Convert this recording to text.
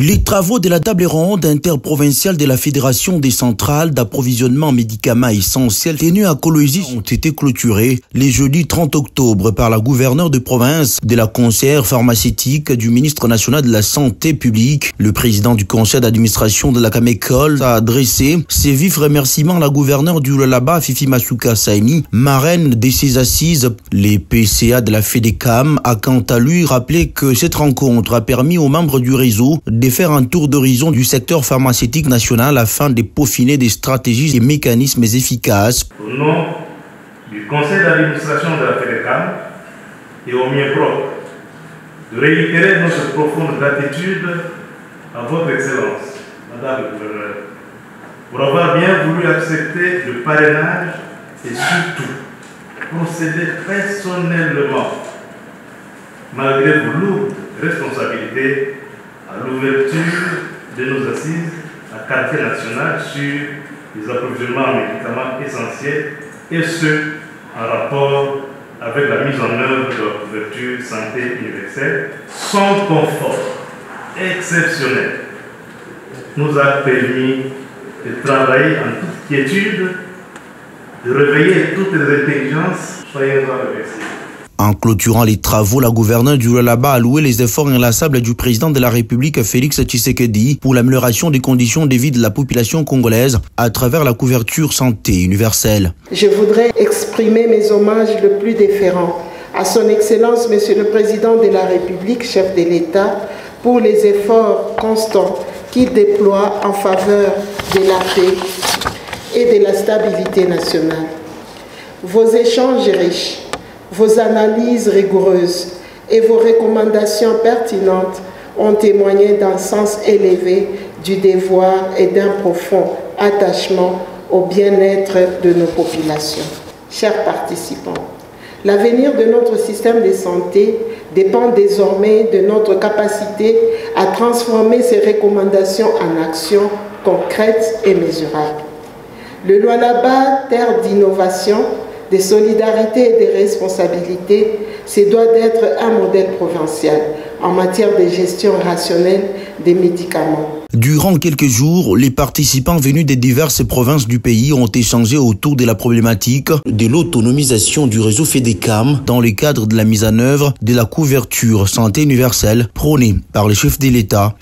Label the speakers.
Speaker 1: Les travaux de la table ronde interprovinciale de la Fédération des centrales d'approvisionnement en médicaments essentiels tenue à Kolwezi ont été clôturés le jeudi 30 octobre par la gouverneure de province, de la conseillère pharmaceutique, du ministre national de la santé publique. Le président du conseil d'administration de la CAMECOL a adressé ses vifs remerciements à la gouverneure du Lualaba, Fifi Masuka Saini, marraine de ses assises. Les PCA de la FEDECAM a quant à lui rappelé que cette rencontre a permis aux membres du réseau de faire un tour d'horizon du secteur pharmaceutique national afin de peaufiner des stratégies et mécanismes efficaces.
Speaker 2: Au nom du conseil d'administration de la FEDECAM et au mien propre, de réitérer notre profonde gratitude à votre Excellence, Madame le Gouverneur, pour avoir bien voulu accepter le parrainage et surtout procéder personnellement, malgré vos lourdes responsabilités, à l'ouverture de nos assises à caractère national sur les approvisionnements en médicaments essentiels et ce, en rapport avec la mise en œuvre de la couverture santé universelle. Son confort exceptionnel nous a permis de travailler en toute quiétude, de réveiller toutes les intelligences. Soyez-en remerciés.
Speaker 1: En clôturant les travaux, la gouverneure du Lualaba a loué les efforts inlassables du président de la République, Félix Tshisekedi, pour l'amélioration des conditions de vie de la population congolaise à travers la couverture santé universelle.
Speaker 3: Je voudrais exprimer mes hommages le plus déférents à son Excellence, Monsieur le Président de la République, chef de l'État, pour les efforts constants qu'il déploie en faveur de la paix et de la stabilité nationale. Vos échanges riches, vos analyses rigoureuses et vos recommandations pertinentes ont témoigné d'un sens élevé du devoir et d'un profond attachement au bien-être de nos populations. Chers participants, l'avenir de notre système de santé dépend désormais de notre capacité à transformer ces recommandations en actions concrètes et mesurables. Le Lualaba, terre d'innovation, de solidarité et de responsabilité, ce doit être un modèle provincial en matière de gestion rationnelle des médicaments.
Speaker 1: Durant quelques jours, les participants venus des diverses provinces du pays ont échangé autour de la problématique de l'autonomisation du réseau FEDECAM dans le cadre de la mise en œuvre de la couverture santé universelle prônée par le chef de l'État.